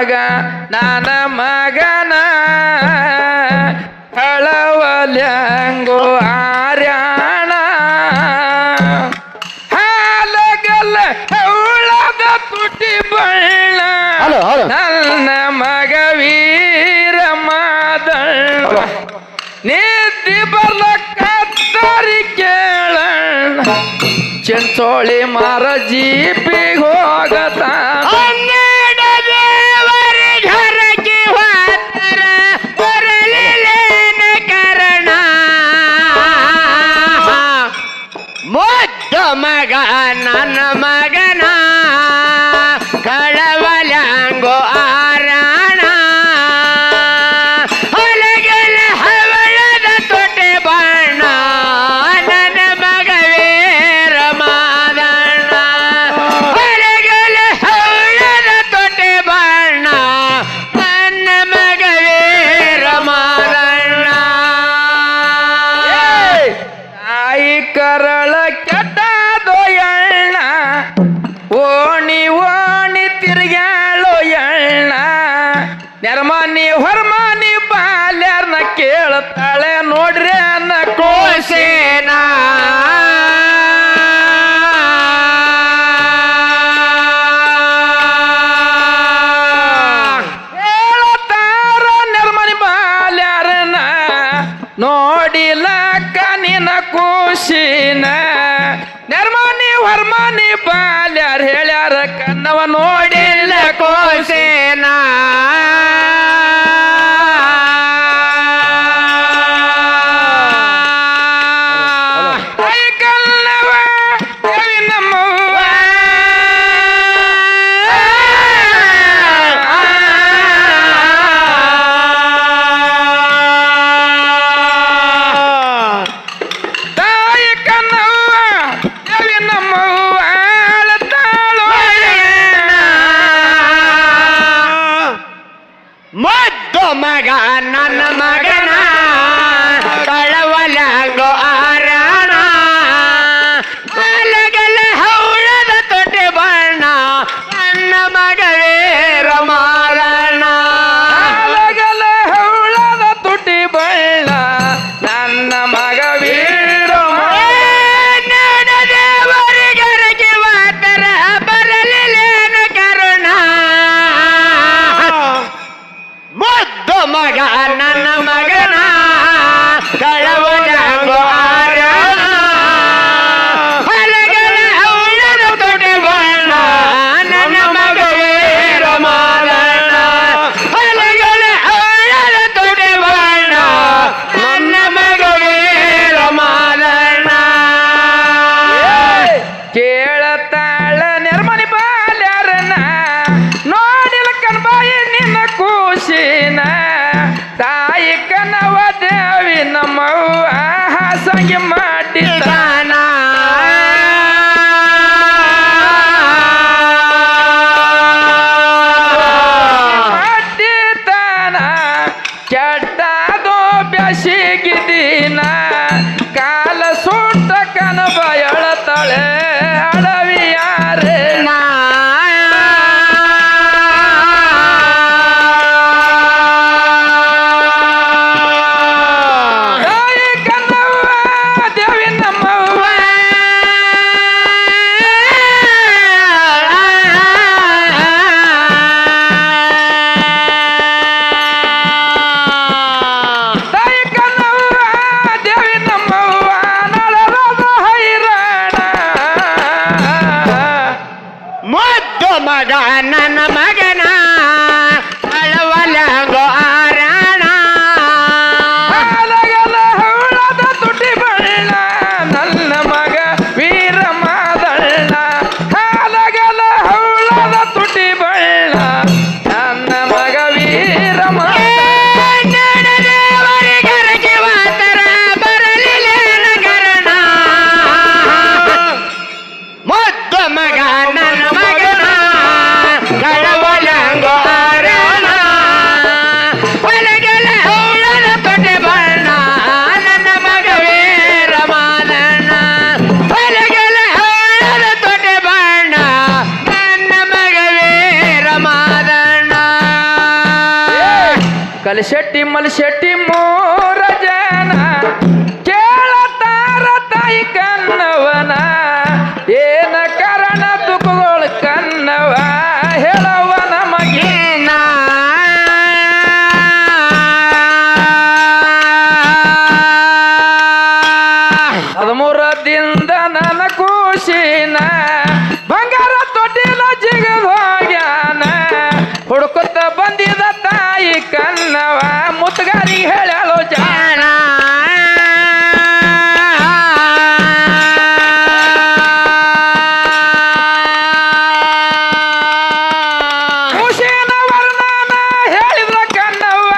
ಮಗ ನನ್ನ ಮಗನ ಕಳವಲ್ಯಾಂಗೋ ಆರ್ಯಾಣ ಹಾಲಗಲ್ಲ ಉಳದ ತುಟಿ ಬಳ್ಳ ನನ್ನ ಮಗ ವೀರ ಮಾದಳ್ಳ ನಿದ್ದಿ ಬರ್ಲಕ್ಕತ್ತರಿ ಕೇಳ ಚಿಂಚೋಳಿ ಮಾರ ಜೀಪಿಗೆ ಹೋಗತ ಮಗ ನನ್ನ ಮಗನ ಕಳವಲ್ಯಾಂಗೋ ಆರಾಣ ಹೊಲಗೆಲ್ಲ ಹವಳದ ತೊಟ್ಟೆ ಬಣ್ಣ ನನ್ನ ಮಗ ವೀರ ಮಾದಣ್ಣ ಹೊಲಗೆಲ್ಲ ಹವಳದ ತೊಟ್ಟೆ ಬಣ್ಣ ನನ್ನ ಮಗ ವೀರ ಮಾದಣ್ಣ ತಾಯಿ ಕರಳ ಕೆಟ್ಟದೋ ಎಳ್ಳ ಓಣಿ ಓಣಿ ತಿರ್ಗ್ಯಾಳೋ ಎಳ್ಳ ನೆರ್ಮನಿ ಹೊರಮನಿ ಬಾಲ್ಯಾರ್ನ ಕೇಳ್ತಾಳೆ ನೋಡ್ರಿ ಅನ್ನ ಕೋಸೇನ ಹೇಳ್ತಾರ ನೆರ್ಮನಿ ಬಾಲ್ಯಾರನ ನೋಡಿಲಕ್ಕ ನಿನ್ನ ಖುಷಿನ ನೆರ್ಮನಿ ಹೊರಮನಿ ಬಾಲ್ಯಾರ ಹೇಳ್ಯಾರ ಕನ್ನವ ನೋಡಿಲ್ಲ ಕೋಸೇನ ಕನ್ನವ ದೇವಿ ನಮ್ಮವ್ವ ತಾಯಿ ಕನ್ನವ್ವ ದೇವಿ ನಮ್ಮವ್ವ ಅಳತಾಳೋ ಮುದ್ದು ಮಗ ನನ್ನ ಮಗನ ಕಳವಲ್ಯಾಂಗೋ ಆರಾಣ ಅಲಗಲ ಹೌಳದ ತೊಟ್ಟೆ ಬಣ್ಣ ನನ್ನ ಮಗ ವೀರ ಮಾದಣ್ಣ ಅಲಗಲ ಹೌಳದ ತುಟಿ ಬಳ್ಳ ನನ್ನ ಮಗ ವೀರ ದೇವರಿಗರಗೆ ವಾತರ ಬರಲಿಲ್ಲೇನು ಕರುಣ ಮುದ್ದು ಮಗ ನನ್ನ ಮಗನ ಕಳವಲ್ಯಾಂಗೋ ಆರಾಣ ಹೊಲಗೆಲ್ಲ ಹೌಳದ ತೊಟ್ಟೆ ಬಣ್ಣ ನನ್ನ ಮಗ ವೀರ ಮಾದಣ್ಣ ಹೊಲಗೆಲ್ಲ ಹೌಳದ ತೊಟ್ಟೆ ಬಣ್ಣ ನನ್ನ ಮಗ ವೀರ ಮಾದಣ್ಣ ಕೇಳತಾಳ ನೆರ್ಮನಿ ಬಾಲ್ಯಾರನ ನೋಡಿಲ ಕಣ್ಬಾಯಿ ನಿನ್ನ ಖುಷಿನ ತಾಯಿ ಕನ್ನವ ದೇವಿ ನಮ್ಮವ್ವ ಹಾಸಂಗಿ ಮಾಡಿದ ಮಾಡಿದ್ದಾನ ಕೆಟ್ಟದೋ ಬ್ಯಾಸಿಗಿದ್ದೀನ ಕಾಲ ಸುಟ್ಟ ಕನಬ ಎಳತಾಳೆ ಅಳವಿಯಾರೆ ತಾಯಿ ಕನ್ನವ್ವ ದೇವಿ ನಮ್ಮವ್ವ ತಾಯಿ ಕನ್ನವ್ವ ದೇವಿ ನಮ್ಮವ್ವ ನಳರದ ಹೈರಾಣ ಮುದ್ದು ಮಗ ನನ್ನ ಮಗನ ಕಳವಲ್ಯಾಂಗೋ ಆರಾಣ ಹಾಲಗಲ ಹೌಳದ ತುಟಿ ಬಳ್ಳ ನನ್ನ ಮಗ ವೀರ ಮಾದಳ್ಳ ಹಾಲಗಲ ಹೌಳದ ತುಟಿ ಬಳ್ಳ ನನ್ನ ಮಗ ವೀರ ದೇವರಿಗರಗೆ ವಾತರ ಬರಲಿಲ್ಲೇನು ಕರುಣ ಮುದ್ದು ಮಗ ನನ್ನ ಮಗನ ಕಳವಲ್ಯಾಂಗೋ ಆರಾಣ ಹೊಲಗೆಲ್ಲ ಹೌಳದ ತೊಟ್ಟೆ ಬಣ್ಣ ನನ್ನ ಮಗ ವೀರ ಮಾದಣ್ಣ ಹೊಲಗೆಲ್ಲ ಹೌಳದ ತೊಟ್ಟೆ ಬಣ್ಣ ನನ್ನ ಮಗ ವೀರ ಮಾದಣ್ಣ ಮಲ್ಶೆಟ್ಟಿ ಮೂರ ಜನ ಕೇಳತಾರ ತಾಯಿ ಕನ್ನವನ ಏನ ಕಾರಣ ತುಕುಗಳು ಕನ್ನವ ಹೇಳವ ನಮಗೇನ 13 ದಿಂದ ನನ್ನ ಖುಷಿನ ಬಂಗಾರ ತೊಟ್ಟಿಲ ಜಿಗದ ಹೋಗ್ಯಾನ ಹುಡುಕುತ್ತ ಬಂದಿದ ತಾಯಿ ಕನ್ನವ ಮುತ್ತಗಾರಿ ಹೇಳಲು ಜಾಣ ಖುಷಿನ ವರ್ಣನ ಹೇಳಿದ್ರ ಕನ್ನವ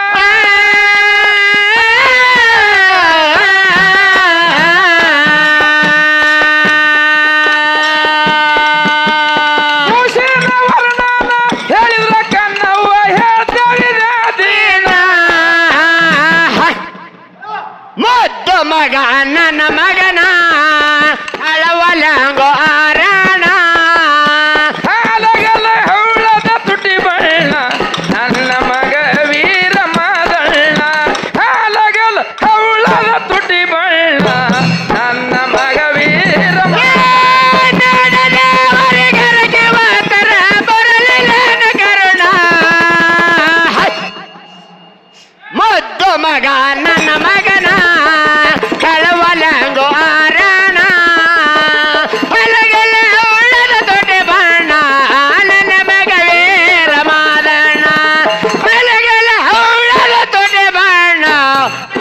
ಖುಷಿನ ವರ್ಣನ ಹೇಳಿದ್ರ ಕನ್ನವ್ವ ಹೇಳ್ತೇವಿದ ದೀನ ಮುದ್ದು ಮಗ ನನ್ನ ಮಗನ ಅಳವಲಂಗೋ ಆರಣ ಹಾಲಗಲ ಹೌಳದ ತುಟಿ ಬಣ್ಣ ನನ್ನ ಮಗ ವೀರ ಮಾದಣ್ಣ ಹಾಲಗಲ ಹೌಳದ ತುಟಿ ಬಣ್ಣ ನನ್ನ ಮಗ ವೀರ ಮುದ್ದು ಮಗ ನನ್ನ ಮಗನ ಕಳವಲಂಗೋ ಆರಣ ಹೊಲಗಲ ಉಳ್ಳದ ತೊಟ್ಟೆ ಬಣ್ಣ ನನ್ನ ಮಗ ವೀರ ಮಾದಣ್ಣ ಹೊಲಗಲ ಉಳ್ಳದ ತೊಟ್ಟೆ ಬಣ್ಣ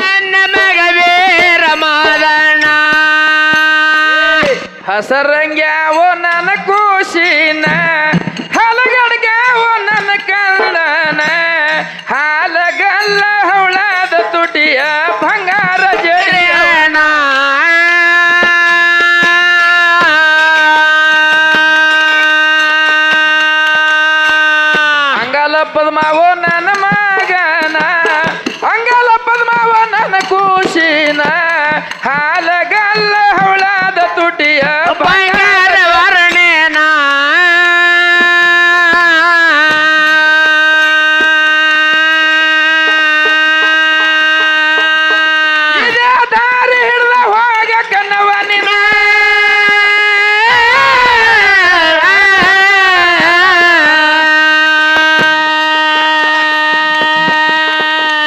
ನನ್ನ ಮಗ ವೀರ ಮಾದಣ್ಣ ಹಸರಂಗ್ಯಾವೋ ನನ್ನ ಖುಷಿನ ಹಲಗಡ್ಗ್ಯಾವೋ ನನ್ನ ಕಲ್ಲನ ಹಾಲಗಲ್ಲ ಹೌಳದ ತುಟಿಯ ಬಂಗಾರ ಜಡಿಯಣ ಅಂಗಲ ಪದ್ಮಾವೋ ನನ್ನ ಮಗನ ಅಂಗಲ ಪದ್ಮಾವೋ ನನ್ನ ಖುಷಿನ ಹಾಲಗಲ್ಲ ಹೌಳದ ತುಟಿಯ ಬಂಗಾರ ವರ್ಣೇನ ಇದೇ ದಾರಿ ಹಿಡ್ದ ಹೋಗ ಕನ್ನವ ನಿನ್ನ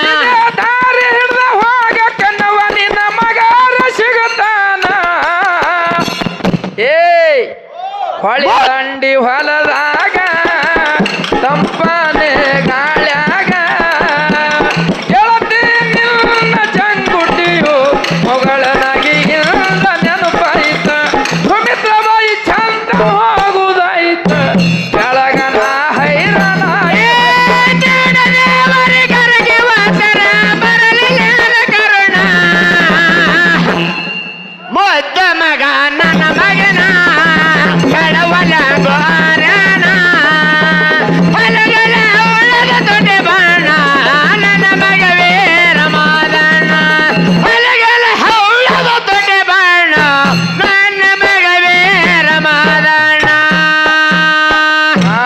ಇದೇ ದಾರಿ ಹಿಡ್ದ ಹೋಗ ಕನ್ನವ ನಿನ್ನ ಮಗಾರ ಸಿಗುತ್ತಾನ ಏಯ್ ಹೊಳಿ ದಂಡಿ ಹೊಲದಾಗ ತಂಪಾನೆ ಗಾಳ್ಯಾಗ ಗೆಳತಿ ನಿನ್ನ ಚಂಗುಟಿಯು ಮೊಗಳನಾಗಿಗಿಂದ ನೆನಪಾಯ್ತ ಸುಮಿತ್ರ ಬಾಯಿ ಚಂದ ಹೋಗುದಾಯ್ತ ಕೆಳಗನ ಹೈರಾಣ ದೇವರಿಗರಿಗೆ ವಾಸರ ಬರಲಿಲ್ಲ ಕರುಣ ಮುದ್ದ ಮಗ ನನ್ನ ಮಗನ ಕಳವಲಂಗೋ ಆರಣ ಹೊಲಗಲ ಉಳ್ಳದ ತೊಟ್ಟೆ ಬಣ್ಣ ನನ್ನ ಮಗ ವೀರ ಮಾದಣ್ಣ ಹೊಲಗಲ ಉಳ್ಳದ ತೊಟ್ಟೆ ಬಣ್ಣ ನನ್ನ ಮಗ ವೀರ ಮಾದಣ್ಣ ಆ